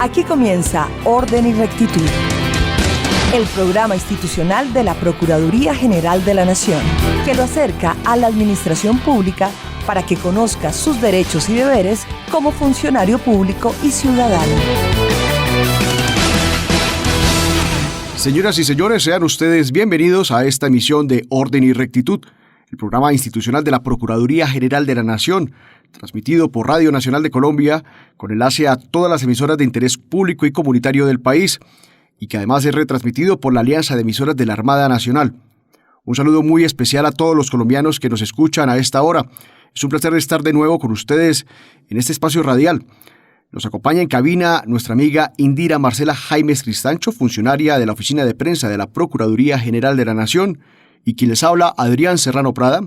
Aquí comienza Orden y Rectitud, el programa institucional de la Procuraduría General de la Nación, que lo acerca a la administración pública para que conozca sus derechos y deberes como funcionario público y ciudadano. Señoras y señores, sean ustedes bienvenidos a esta emisión de Orden y Rectitud, el programa institucional de la Procuraduría General de la Nación, transmitido por Radio Nacional de Colombia, con enlace a todas las emisoras de interés público y comunitario del país, y que además es retransmitido por la Alianza de Emisoras de la Armada Nacional. Un saludo muy especial a todos los colombianos que nos escuchan a esta hora. Es un placer estar de nuevo con ustedes en este espacio radial. Nos acompaña en cabina nuestra amiga Indira Marcela Jaimes Cristancho, funcionaria de la Oficina de Prensa de la Procuraduría General de la Nación, y quien les habla, Adrián Serrano Prada,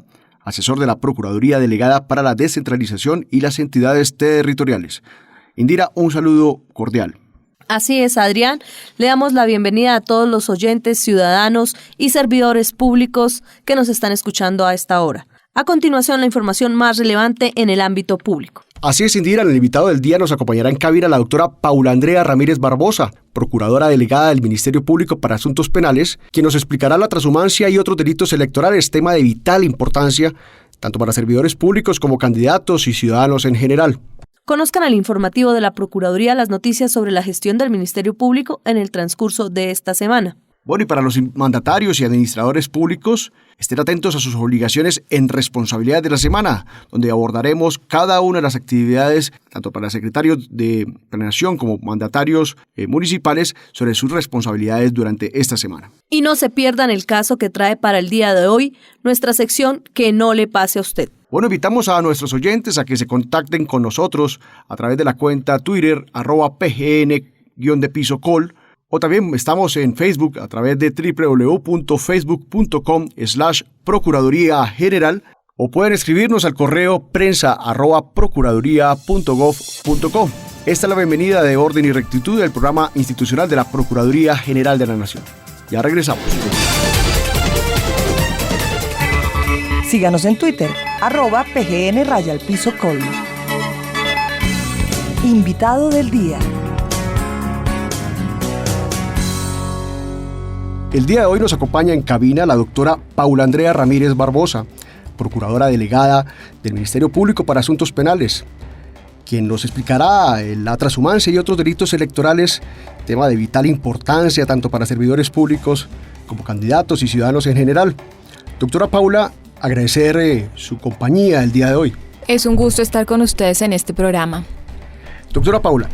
asesor de la Procuraduría Delegada para la Descentralización y las Entidades Territoriales. Indira, un saludo cordial. Así es, Adrián. Le damos la bienvenida a todos los oyentes, ciudadanos y servidores públicos que nos están escuchando a esta hora. A continuación, la información más relevante en el ámbito público. Así es, Indira, el invitado del día nos acompañará en cabina la doctora Paula Andrea Ramírez Barbosa, procuradora delegada del Ministerio Público para Asuntos Penales, quien nos explicará la transhumancia y otros delitos electorales, tema de vital importancia, tanto para servidores públicos como candidatos y ciudadanos en general. Conozcan el informativo de la Procuraduría las noticias sobre la gestión del Ministerio Público en el transcurso de esta semana. Bueno, y para los mandatarios y administradores públicos, estén atentos a sus obligaciones en responsabilidad de la semana, donde abordaremos cada una de las actividades, tanto para secretarios de planeación como mandatarios municipales, sobre sus responsabilidades durante esta semana. Y no se pierdan el caso que trae para el día de hoy nuestra sección Que no le pase a usted. Bueno, invitamos a nuestros oyentes a que se contacten con nosotros a través de la cuenta Twitter, @pgn_col, o también estamos en Facebook a través de www.facebook.com/Procuraduría General, o pueden escribirnos al correo prensa@procuraduría.gov.co. Esta es la bienvenida de Orden y Rectitud del programa institucional de la Procuraduría General de la Nación. Ya regresamos. Síganos en Twitter, @PGN_col. Invitado del día. El día de hoy nos acompaña en cabina la doctora Paula Andrea Ramírez Barbosa, procuradora delegada del Ministerio Público para Asuntos Penales, quien nos explicará la transhumancia y otros delitos electorales, tema de vital importancia tanto para servidores públicos como candidatos y ciudadanos en general. Doctora Paula, agradecer su compañía el día de hoy. Es un gusto estar con ustedes en este programa. Doctora Paula,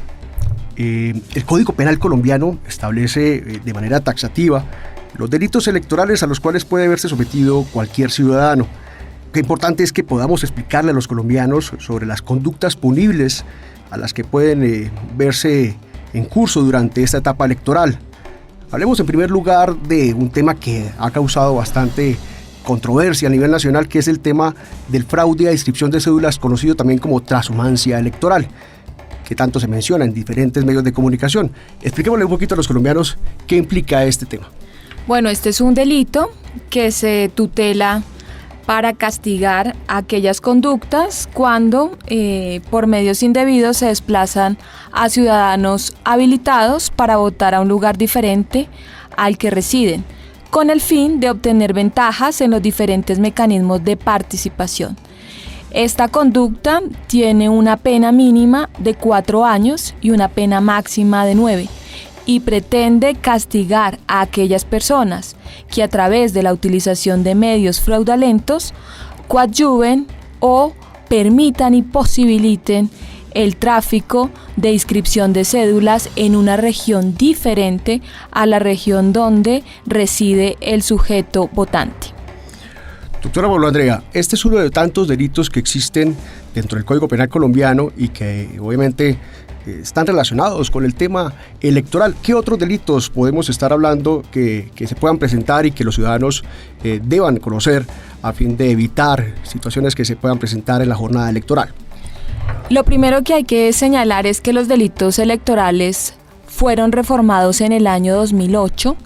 el Código Penal colombiano establece de manera taxativa los delitos electorales a los cuales puede verse sometido cualquier ciudadano. Qué importante es que podamos explicarle a los colombianos sobre las conductas punibles a las que pueden verse en curso durante esta etapa electoral. Hablemos en primer lugar de un tema que ha causado bastante controversia a nivel nacional, que es el tema del fraude a inscripción de cédulas, conocido también como transhumancia electoral, que tanto se menciona en diferentes medios de comunicación. Expliquémosle un poquito a los colombianos qué implica este tema. Bueno, este es un delito que se tutela para castigar aquellas conductas cuando por medios indebidos se desplazan a ciudadanos habilitados para votar a un lugar diferente al que residen, con el fin de obtener ventajas en los diferentes mecanismos de participación. Esta conducta tiene una pena mínima de 4 años y una pena máxima de 9, y pretende castigar a aquellas personas que a través de la utilización de medios fraudulentos coadyuven o permitan y posibiliten el tráfico de inscripción de cédulas en una región diferente a la región donde reside el sujeto votante. Doctora Paula Andrea, este es uno de tantos delitos que existen dentro del Código Penal colombiano y que obviamente están relacionados con el tema electoral. ¿Qué otros delitos podemos estar hablando que se puedan presentar y que los ciudadanos deban conocer a fin de evitar situaciones que se puedan presentar en la jornada electoral? Lo primero que hay que señalar es que los delitos electorales fueron reformados en el año 2008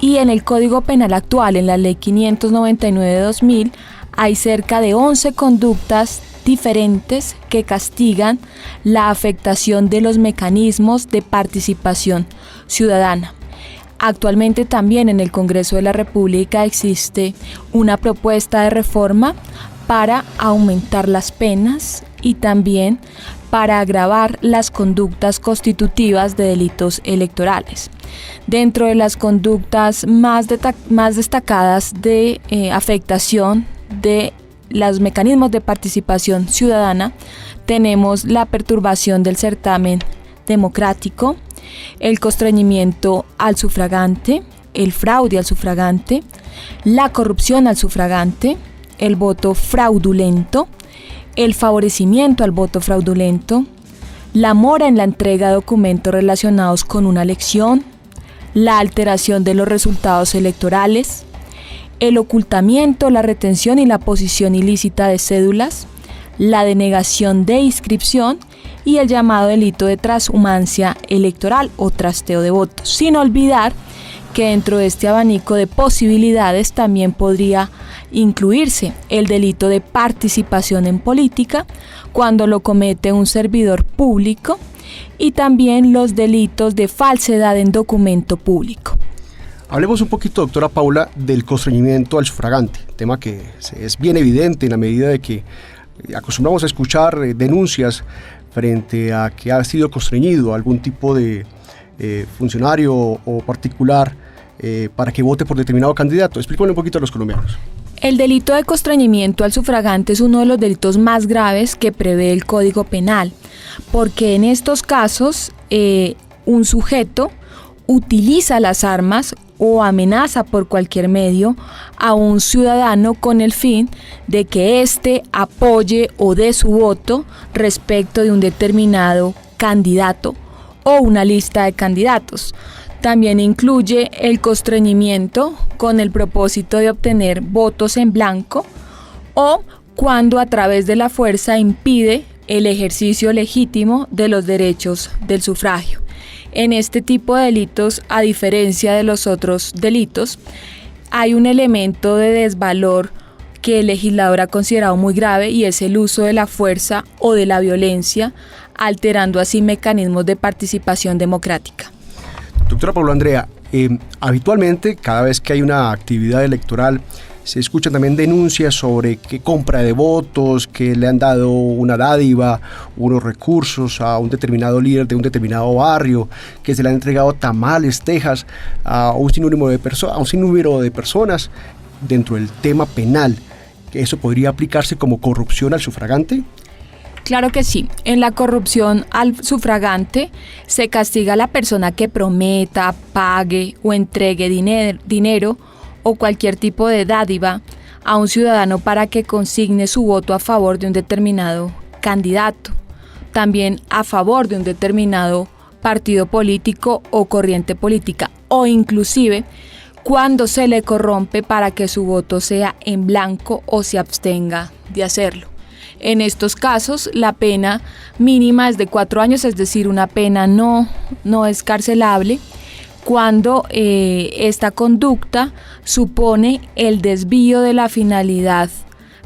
y en el Código Penal actual, en la Ley 599 de 2000, hay cerca de 11 conductas diferentes que castigan la afectación de los mecanismos de participación ciudadana. Actualmente también en el Congreso de la República existe una propuesta de reforma para aumentar las penas y también para agravar las conductas constitutivas de delitos electorales. Dentro de las conductas más destacadas de afectación de los mecanismos de participación ciudadana, tenemos la perturbación del certamen democrático, el constreñimiento al sufragante, el fraude al sufragante, la corrupción al sufragante, el voto fraudulento, el favorecimiento al voto fraudulento, la mora en la entrega de documentos relacionados con una elección, la alteración de los resultados electorales, el ocultamiento, la retención y la posesión ilícita de cédulas, la denegación de inscripción y el llamado delito de transhumancia electoral o trasteo de votos, sin olvidar que dentro de este abanico de posibilidades también podría incluirse el delito de participación en política cuando lo comete un servidor público y también los delitos de falsedad en documento público. Hablemos un poquito, doctora Paula, del constreñimiento al sufragante, tema que es bien evidente en la medida de que acostumbramos a escuchar denuncias frente a que ha sido constreñido algún tipo de funcionario o particular para que vote por determinado candidato. Explícale un poquito a los colombianos. El delito de constreñimiento al sufragante es uno de los delitos más graves que prevé el Código Penal, porque en estos casos un sujeto utiliza las armas o amenaza por cualquier medio a un ciudadano con el fin de que éste apoye o dé su voto respecto de un determinado candidato o una lista de candidatos. También incluye el constreñimiento con el propósito de obtener votos en blanco o cuando a través de la fuerza impide el ejercicio legítimo de los derechos del sufragio. En este tipo de delitos, a diferencia de los otros delitos, hay un elemento de desvalor que el legislador ha considerado muy grave y es el uso de la fuerza o de la violencia, alterando así mecanismos de participación democrática. Doctora Paula Andrea, habitualmente cada vez que hay una actividad electoral se escuchan también denuncias sobre que compra de votos, que le han dado una dádiva, unos recursos a un determinado líder de un determinado barrio, que se le han entregado tamales, tejas a un sinnúmero de personas dentro del tema penal. ¿Eso podría aplicarse como corrupción al sufragante? Claro que sí. En la corrupción al sufragante se castiga a la persona que prometa, pague o entregue dinero o cualquier tipo de dádiva a un ciudadano para que consigne su voto a favor de un determinado candidato, también a favor de un determinado partido político o corriente política, o inclusive cuando se le corrompe para que su voto sea en blanco o se abstenga de hacerlo. En estos casos, la pena mínima es de 4 años, es decir, una pena no excarcelable, cuando esta conducta supone el desvío de la finalidad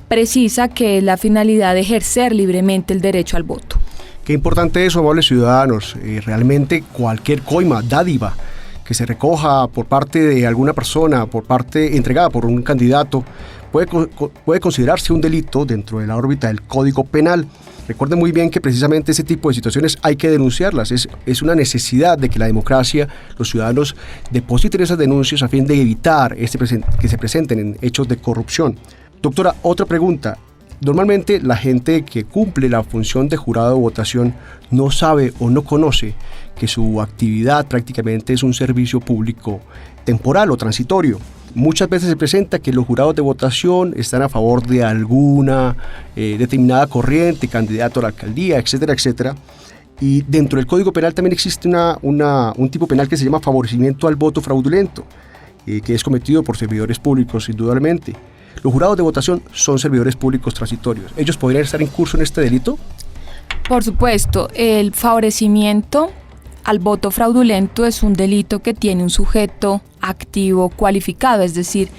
precisa, que es la finalidad de ejercer libremente el derecho al voto. Qué importante eso, amables ciudadanos. Realmente cualquier coima, dádiva, que se recoja por parte de alguna persona, entregada por un candidato, puede considerarse un delito dentro de la órbita del Código Penal. Recuerden muy bien que precisamente ese tipo de situaciones hay que denunciarlas. Es una necesidad de que la democracia, los ciudadanos depositen esas denuncias a fin de evitar que se presenten en hechos de corrupción. Doctora, otra pregunta. Normalmente la gente que cumple la función de jurado de votación no sabe o no conoce que su actividad prácticamente es un servicio público temporal o transitorio. Muchas veces se presenta que los jurados de votación están a favor de alguna determinada corriente, candidato a la alcaldía, etcétera, etcétera. Y dentro del Código Penal también existe un tipo penal que se llama favorecimiento al voto fraudulento, que es cometido por servidores públicos, indudablemente. Los jurados de votación son servidores públicos transitorios. ¿Ellos podrían estar en curso en este delito? Por supuesto, el favorecimiento al voto fraudulento es un delito que tiene un sujeto activo cualificado, es decir,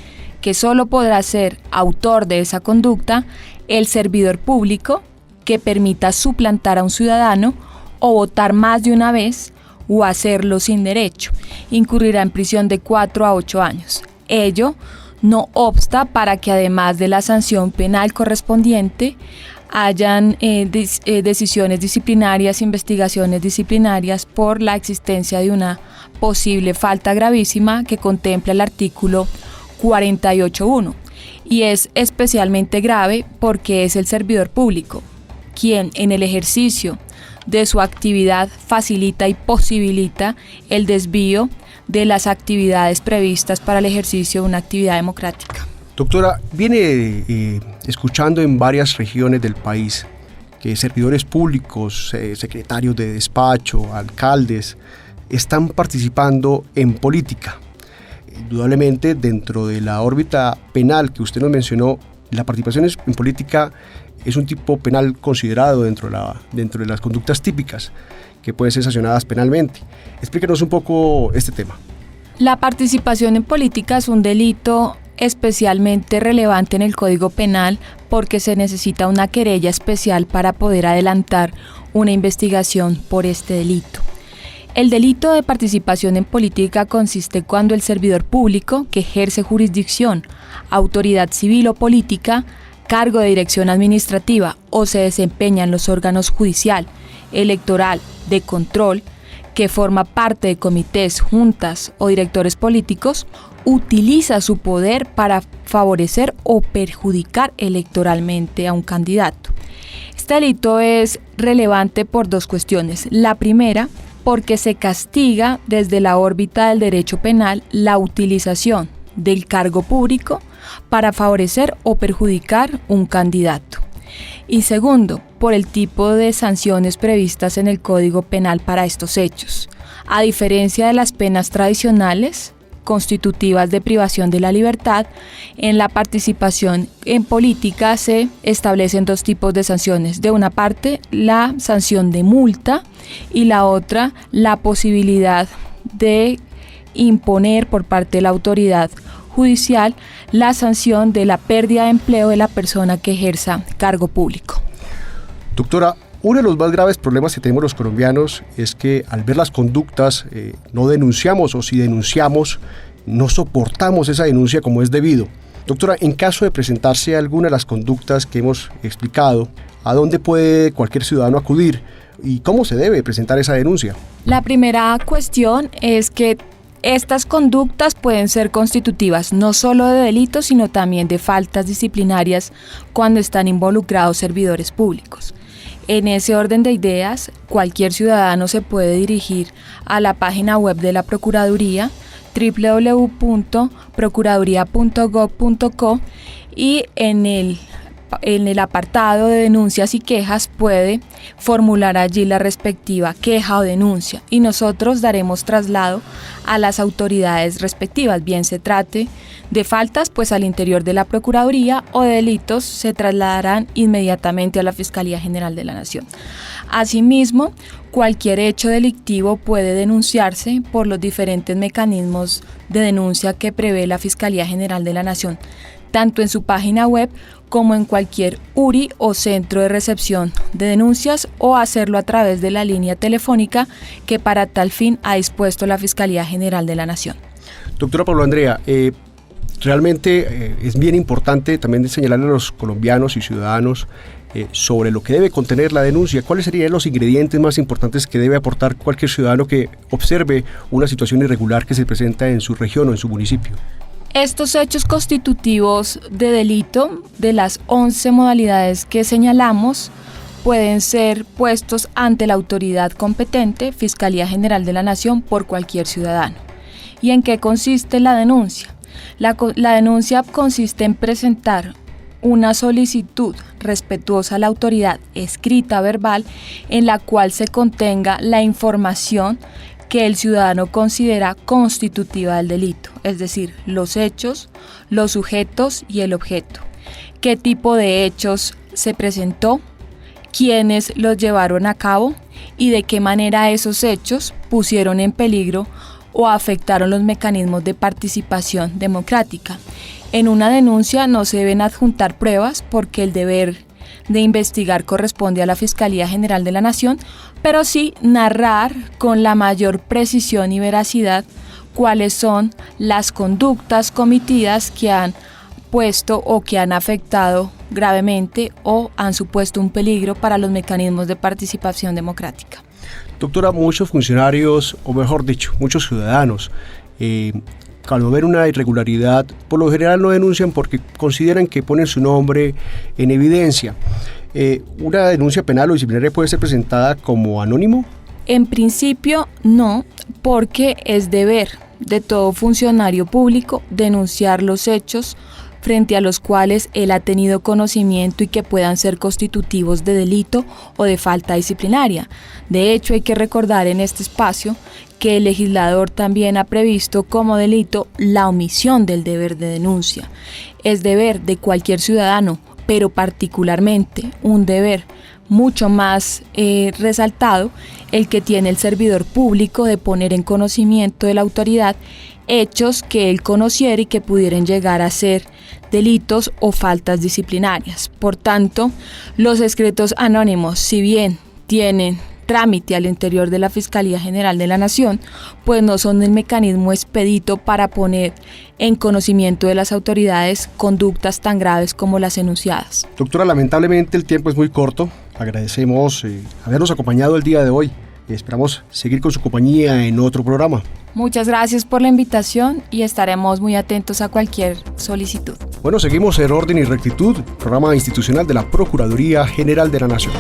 que solo podrá ser autor de esa conducta el servidor público que permita suplantar a un ciudadano o votar más de una vez o hacerlo sin derecho. Incurrirá en prisión de 4 a 8 años. Ello no obsta para que además de la sanción penal correspondiente, hayan decisiones disciplinarias, investigaciones disciplinarias por la existencia de una posible falta gravísima que contempla el artículo 48.1. Y es especialmente grave porque es el servidor público quien en el ejercicio de su actividad facilita y posibilita el desvío de las actividades previstas para el ejercicio de una actividad democrática. Doctora, viene escuchando en varias regiones del país que servidores públicos, secretarios de despacho, alcaldes, están participando en política. Indudablemente, dentro de la órbita penal que usted nos mencionó, la participación en política es un tipo penal considerado dentro de las conductas típicas que pueden ser sancionadas penalmente. Explíquenos un poco este tema. La participación en política es un delito especialmente relevante en el Código Penal porque se necesita una querella especial para poder adelantar una investigación por este delito. El delito de participación en política consiste cuando el servidor público que ejerce jurisdicción, autoridad civil o política, cargo de dirección administrativa o se desempeña en los órganos judicial, electoral, de control, que forma parte de comités, juntas o directores políticos, utiliza su poder para favorecer o perjudicar electoralmente a un candidato. Este delito es relevante por dos cuestiones. La primera, porque se castiga desde la órbita del derecho penal la utilización del cargo público para favorecer o perjudicar un candidato. Y segundo, por el tipo de sanciones previstas en el Código Penal para estos hechos. A diferencia de las penas tradicionales, constitutivas de privación de la libertad, en la participación en política se establecen dos tipos de sanciones. De una parte, la sanción de multa y la otra, la posibilidad de imponer por parte de la autoridad judicial la sanción de la pérdida de empleo de la persona que ejerza cargo público. Doctora, uno de los más graves problemas que tenemos los colombianos es que al ver las conductas no denunciamos, o si denunciamos no soportamos esa denuncia como es debido. Doctora, en caso de presentarse alguna de las conductas que hemos explicado, ¿a dónde puede cualquier ciudadano acudir y cómo se debe presentar esa denuncia? La primera cuestión es que estas conductas pueden ser constitutivas no solo de delitos, sino también de faltas disciplinarias cuando están involucrados servidores públicos. En ese orden de ideas, cualquier ciudadano se puede dirigir a la página web de la Procuraduría, www.procuraduría.gov.co, y en el apartado de denuncias y quejas puede formular allí la respectiva queja o denuncia y nosotros daremos traslado a las autoridades respectivas, bien se trate de faltas pues al interior de la Procuraduría o de delitos se trasladarán inmediatamente a la Fiscalía General de la Nación. Asimismo, cualquier hecho delictivo puede denunciarse por los diferentes mecanismos de denuncia que prevé la Fiscalía General de la Nación, tanto en su página web como en cualquier URI o centro de recepción de denuncias o hacerlo a través de la línea telefónica que para tal fin ha dispuesto la Fiscalía General de la Nación. Doctora Paula Andrea, realmente es bien importante también señalarle a los colombianos y ciudadanos sobre lo que debe contener la denuncia. ¿Cuáles serían los ingredientes más importantes que debe aportar cualquier ciudadano que observe una situación irregular que se presenta en su región o en su municipio? Estos hechos constitutivos de delito, de las 11 modalidades que señalamos, pueden ser puestos ante la autoridad competente, Fiscalía General de la Nación, por cualquier ciudadano. ¿Y en qué consiste la denuncia? La denuncia consiste en presentar una solicitud respetuosa a la autoridad, escrita, verbal, en la cual se contenga la información que el ciudadano considera constitutiva del delito, es decir, los hechos, los sujetos y el objeto. ¿Qué tipo de hechos se presentó? ¿Quiénes los llevaron a cabo? ¿Y de qué manera esos hechos pusieron en peligro o afectaron los mecanismos de participación democrática? En una denuncia no se deben adjuntar pruebas porque el deber de investigar corresponde a la Fiscalía General de la Nación, pero sí narrar con la mayor precisión y veracidad cuáles son las conductas cometidas que han puesto o que han afectado gravemente o han supuesto un peligro para los mecanismos de participación democrática. Doctora, muchos funcionarios, o mejor dicho, muchos ciudadanos, al ver una irregularidad, por lo general no denuncian porque consideran que ponen su nombre en evidencia. ¿Una denuncia penal o disciplinaria puede ser presentada como anónimo? En principio no, porque es deber de todo funcionario público denunciar los hechos frente a los cuales él ha tenido conocimiento y que puedan ser constitutivos de delito o de falta disciplinaria. De hecho, hay que recordar en este espacio que el legislador también ha previsto como delito la omisión del deber de denuncia. Es deber de cualquier ciudadano, pero particularmente un deber mucho más resaltado el que tiene el servidor público de poner en conocimiento de la autoridad hechos que él conociera y que pudieran llegar a ser delitos o faltas disciplinarias. Por tanto, los escritos anónimos, si bien tienen trámite al interior de la Fiscalía General de la Nación, pues no son el mecanismo expedito para poner en conocimiento de las autoridades conductas tan graves como las enunciadas. Doctora, lamentablemente el tiempo es muy corto. Agradecemos habernos acompañado el día de hoy. Esperamos seguir con su compañía en otro programa. Muchas gracias por la invitación y estaremos muy atentos a cualquier solicitud. Bueno, seguimos en Orden y Rectitud, programa institucional de la Procuraduría General de la Nación.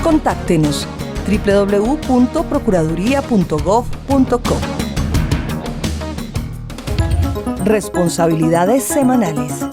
Contáctenos www.procuraduría.gov.co. Responsabilidades semanales.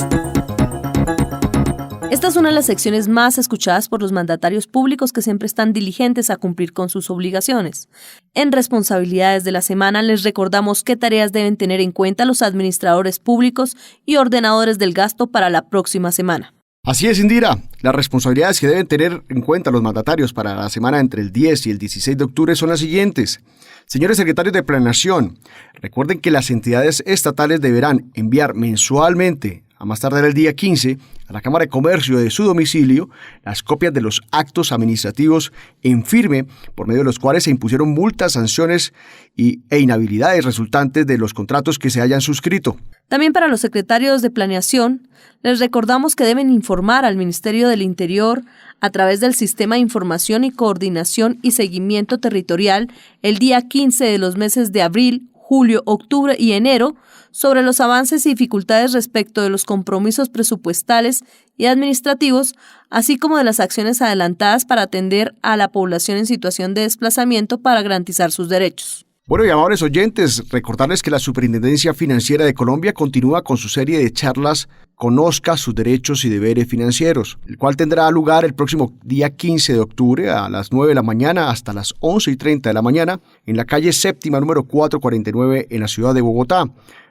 Esta es una de las secciones más escuchadas por los mandatarios públicos que siempre están diligentes a cumplir con sus obligaciones. En Responsabilidades de la Semana les recordamos qué tareas deben tener en cuenta los administradores públicos y ordenadores del gasto para la próxima semana. Así es, Indira. Las responsabilidades que deben tener en cuenta los mandatarios para la semana entre el 10 y el 16 de octubre son las siguientes. Señores secretarios de Planeación, recuerden que las entidades estatales deberán enviar mensualmente, a más tardar el día 15, a la Cámara de Comercio de su domicilio las copias de los actos administrativos en firme por medio de los cuales se impusieron multas, sanciones e inhabilidades resultantes de los contratos que se hayan suscrito. También para los secretarios de Planeación, les recordamos que deben informar al Ministerio del Interior a través del Sistema de Información y Coordinación y Seguimiento Territorial el día 15 de los meses de abril, julio, octubre y enero sobre los avances y dificultades respecto de los compromisos presupuestales y administrativos, así como de las acciones adelantadas para atender a la población en situación de desplazamiento para garantizar sus derechos. Bueno, y amables oyentes, recordarles que la Superintendencia Financiera de Colombia continúa con su serie de charlas Conozca sus derechos y deberes financieros, el cual tendrá lugar el próximo día 15 de octubre a las 9 de la mañana hasta las 11:30 de la mañana en la calle séptima número 449 en la ciudad de Bogotá.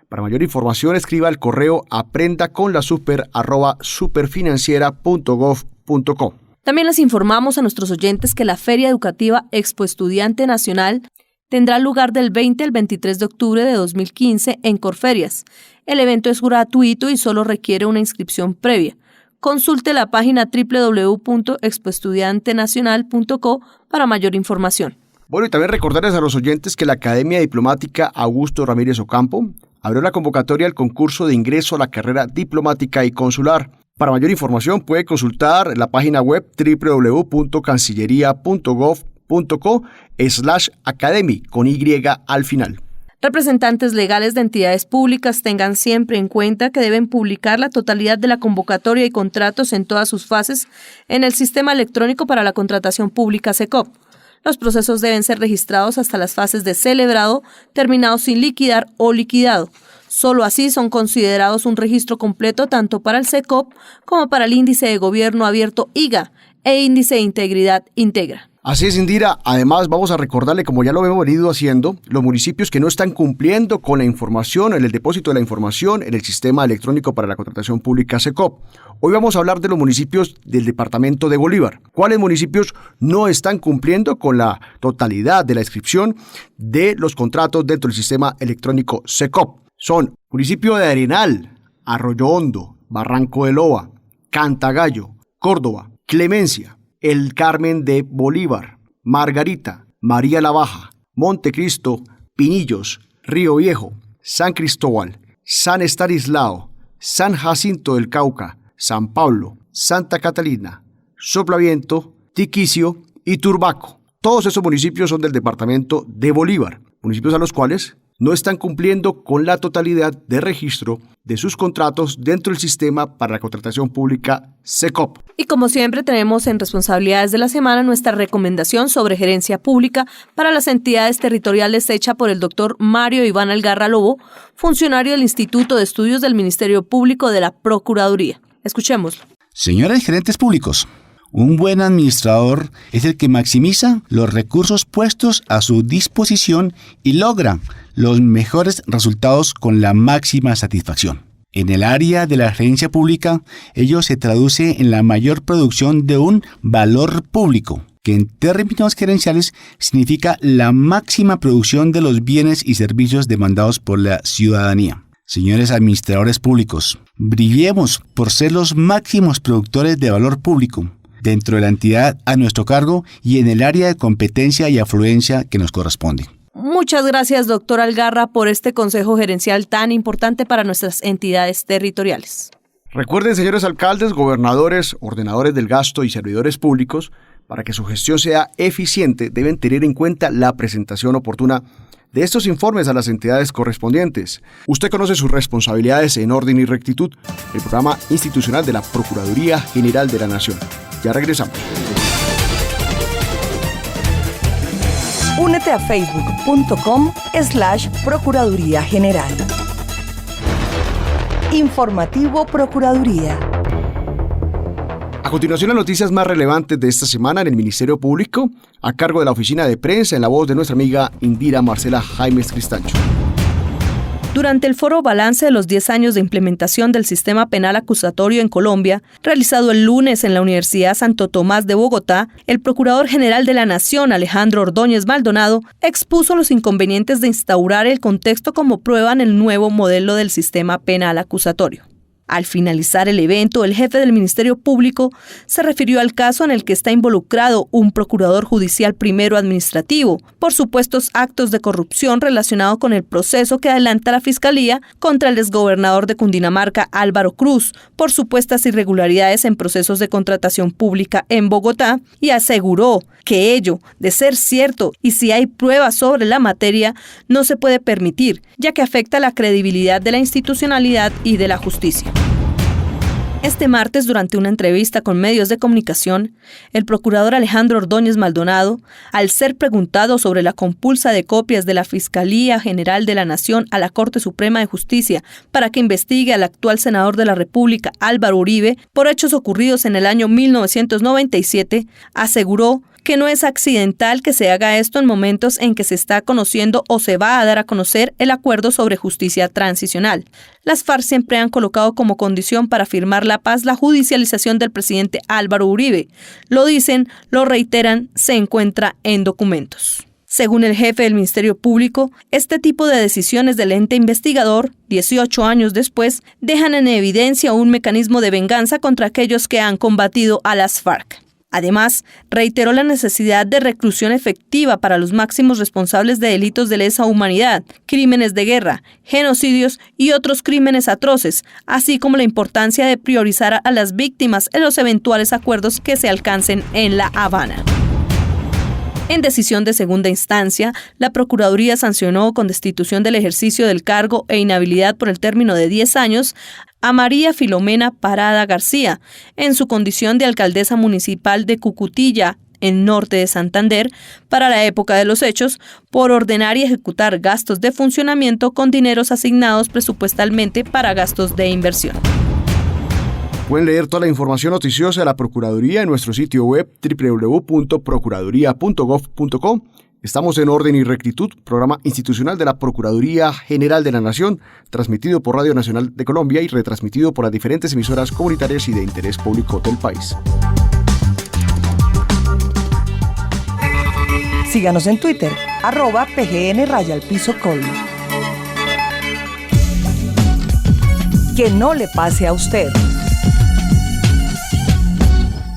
Para mayor información escriba al correo aprendaconlasuper@superfinanciera.gov.co. También les informamos a nuestros oyentes que la Feria Educativa Expo Estudiante Nacional tendrá lugar del 20 al 23 de octubre de 2015 en Corferias. El evento es gratuito y solo requiere una inscripción previa. Consulte la página www.expoestudiantenacional.co para mayor información. Bueno, y también recordarles a los oyentes que la Academia Diplomática Augusto Ramírez Ocampo abrió la convocatoria al concurso de ingreso a la carrera diplomática y consular. Para mayor información puede consultar la página web www.cancillería.gov.co/academy con Y al final. Representantes legales de entidades públicas tengan siempre en cuenta que deben publicar la totalidad de la convocatoria y contratos en todas sus fases en el Sistema Electrónico para la Contratación Pública SECOP. Los procesos deben ser registrados hasta las fases de celebrado, terminado sin liquidar o liquidado. Solo así son considerados un registro completo tanto para el SECOP como para el Índice de Gobierno Abierto IGA e Índice de Integridad Integra. Así es, Indira. Además, vamos a recordarle, como ya lo hemos venido haciendo, los municipios que no están cumpliendo con la información, en el depósito de la información en el Sistema Electrónico para la Contratación Pública SECOP. Hoy vamos a hablar de los municipios del departamento de Bolívar. ¿Cuáles municipios no están cumpliendo con la totalidad de la inscripción de los contratos dentro del Sistema Electrónico SECOP? Son municipio de Arenal, Arroyo Hondo, Barranco de Loa, Cantagallo, Córdoba, Clemencia, El Carmen de Bolívar, Margarita, María la Baja, Montecristo, Pinillos, Río Viejo, San Cristóbal, San Estanislao, San Jacinto del Cauca, San Pablo, Santa Catalina, Soplaviento, Tiquicio y Turbaco. Todos esos municipios son del departamento de Bolívar, municipios a los cuales no están cumpliendo con la totalidad de registro de sus contratos dentro del sistema para la contratación pública SECOP. Y como siempre tenemos en Responsabilidades de la Semana nuestra recomendación sobre gerencia pública para las entidades territoriales hecha por el doctor Mario Iván Algarra Lobo, funcionario del Instituto de Estudios del Ministerio Público de la Procuraduría. Escuchémoslo. Señores gerentes públicos, un buen administrador es el que maximiza los recursos puestos a su disposición y logra los mejores resultados con la máxima satisfacción. En el área de la gerencia pública, ello se traduce en la mayor producción de un valor público, que en términos gerenciales significa la máxima producción de los bienes y servicios demandados por la ciudadanía. Señores administradores públicos, brillemos por ser los máximos productores de valor público dentro de la entidad a nuestro cargo y en el área de competencia y afluencia que nos corresponde. Muchas gracias, doctor Algarra, por este consejo gerencial tan importante para nuestras entidades territoriales. Recuerden, señores alcaldes, gobernadores, ordenadores del gasto y servidores públicos, para que su gestión sea eficiente, deben tener en cuenta la presentación oportuna de estos informes a las entidades correspondientes. Usted conoce sus responsabilidades en Orden y Rectitud, el programa institucional de la Procuraduría General de la Nación. Ya regresamos. Únete a facebook.com/Procuraduría General. Informativo Procuraduría. A continuación, las noticias más relevantes de esta semana en el Ministerio Público, a cargo de la Oficina de Prensa, en la voz de nuestra amiga Indira Marcela Jaimes Cristancho. Durante el foro Balance de los 10 años de implementación del sistema penal acusatorio en Colombia, realizado el lunes en la Universidad Santo Tomás de Bogotá, el Procurador General de la Nación, Alejandro Ordóñez Maldonado, expuso los inconvenientes de instaurar el contexto como prueba en el nuevo modelo del sistema penal acusatorio. Al finalizar el evento, el jefe del Ministerio Público se refirió al caso en el que está involucrado un procurador judicial primero administrativo por supuestos actos de corrupción relacionados con el proceso que adelanta la Fiscalía contra el exgobernador de Cundinamarca, Álvaro Cruz, por supuestas irregularidades en procesos de contratación pública en Bogotá, y aseguró que ello, de ser cierto y si hay pruebas sobre la materia, no se puede permitir, ya que afecta la credibilidad de la institucionalidad y de la justicia. Este martes, durante una entrevista con medios de comunicación, el procurador Alejandro Ordóñez Maldonado, al ser preguntado sobre la compulsa de copias de la Fiscalía General de la Nación a la Corte Suprema de Justicia para que investigue al actual senador de la República, Álvaro Uribe, por hechos ocurridos en el año 1997, aseguró que no es accidental que se haga esto en momentos en que se está conociendo o se va a dar a conocer el acuerdo sobre justicia transicional. Las FARC siempre han colocado como condición para firmar la paz la judicialización del presidente Álvaro Uribe. Lo dicen, lo reiteran, se encuentra en documentos. Según el jefe del Ministerio Público, este tipo de decisiones del ente investigador, 18 años después, dejan en evidencia un mecanismo de venganza contra aquellos que han combatido a las FARC. Además, reiteró la necesidad de reclusión efectiva para los máximos responsables de delitos de lesa humanidad, crímenes de guerra, genocidios y otros crímenes atroces, así como la importancia de priorizar a las víctimas en los eventuales acuerdos que se alcancen en La Habana. En decisión de segunda instancia, la Procuraduría sancionó con destitución del ejercicio del cargo e inhabilidad por el término de 10 años a María Filomena Parada García, en su condición de alcaldesa municipal de Cucutilla, en norte de Santander, para la época de los hechos, por ordenar y ejecutar gastos de funcionamiento con dineros asignados presupuestalmente para gastos de inversión. Pueden leer toda la información noticiosa de la Procuraduría en nuestro sitio web www.procuraduría.gov.co. Estamos en Orden y Rectitud, programa institucional de la Procuraduría General de la Nación, transmitido por Radio Nacional de Colombia y retransmitido por las diferentes emisoras comunitarias y de interés público del país. Síganos en Twitter, @PGN_Col. Que no le pase a usted.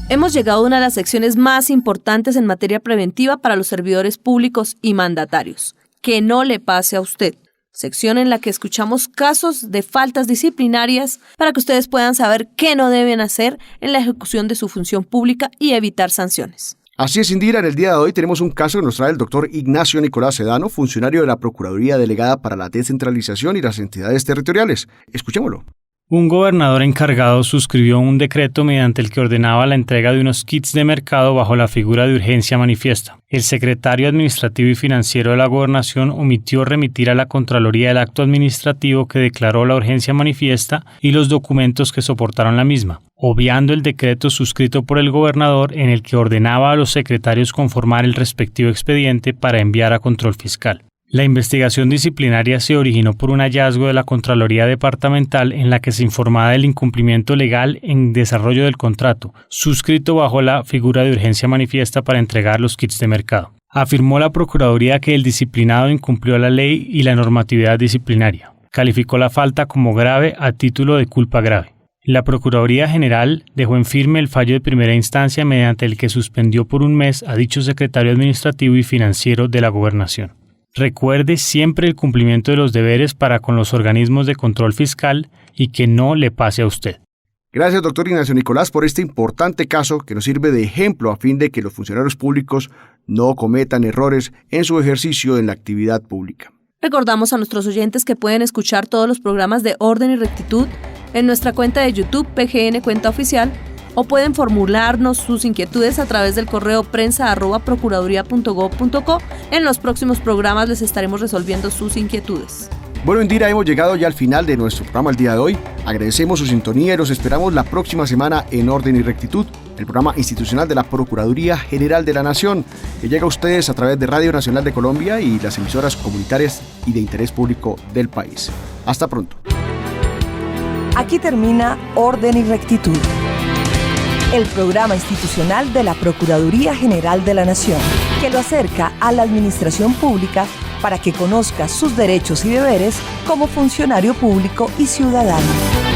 Hemos llegado a una de las secciones más importantes en materia preventiva para los servidores públicos y mandatarios. Que no le pase a usted. Sección en la que escuchamos casos de faltas disciplinarias para que ustedes puedan saber qué no deben hacer en la ejecución de su función pública y evitar sanciones. Así es, Indira, en el día de hoy tenemos un caso que nos trae el doctor Ignacio Nicolás Sedano, funcionario de la Procuraduría Delegada para la Descentralización y las Entidades Territoriales. Escuchémoslo. Un gobernador encargado suscribió un decreto mediante el que ordenaba la entrega de unos kits de mercado bajo la figura de urgencia manifiesta. El secretario administrativo y financiero de la gobernación omitió remitir a la Contraloría el acto administrativo que declaró la urgencia manifiesta y los documentos que soportaron la misma, obviando el decreto suscrito por el gobernador en el que ordenaba a los secretarios conformar el respectivo expediente para enviar a control fiscal. La investigación disciplinaria se originó por un hallazgo de la Contraloría Departamental en la que se informaba del incumplimiento legal en desarrollo del contrato, suscrito bajo la figura de urgencia manifiesta para entregar los kits de mercado. Afirmó la Procuraduría que el disciplinado incumplió la ley y la normatividad disciplinaria. Calificó la falta como grave a título de culpa grave. La Procuraduría General dejó en firme el fallo de primera instancia mediante el que suspendió por un mes a dicho secretario administrativo y financiero de la Gobernación. Recuerde siempre el cumplimiento de los deberes para con los organismos de control fiscal y que no le pase a usted. Gracias, doctor Ignacio Nicolás, por este importante caso que nos sirve de ejemplo a fin de que los funcionarios públicos no cometan errores en su ejercicio en la actividad pública. Recordamos a nuestros oyentes que pueden escuchar todos los programas de Orden y Rectitud en nuestra cuenta de YouTube PGN Cuenta Oficial, o pueden formularnos sus inquietudes a través del correo prensa@procuraduría.gov.co. En los próximos programas les estaremos resolviendo sus inquietudes. Bueno, Indira, hemos llegado ya al final de nuestro programa el día de hoy. Agradecemos su sintonía y los esperamos la próxima semana en Orden y Rectitud, el programa institucional de la Procuraduría General de la Nación, que llega a ustedes a través de Radio Nacional de Colombia y las emisoras comunitarias y de interés público del país. Hasta pronto. Aquí termina Orden y Rectitud, el programa institucional de la Procuraduría General de la Nación, que lo acerca a la administración pública para que conozca sus derechos y deberes como funcionario público y ciudadano.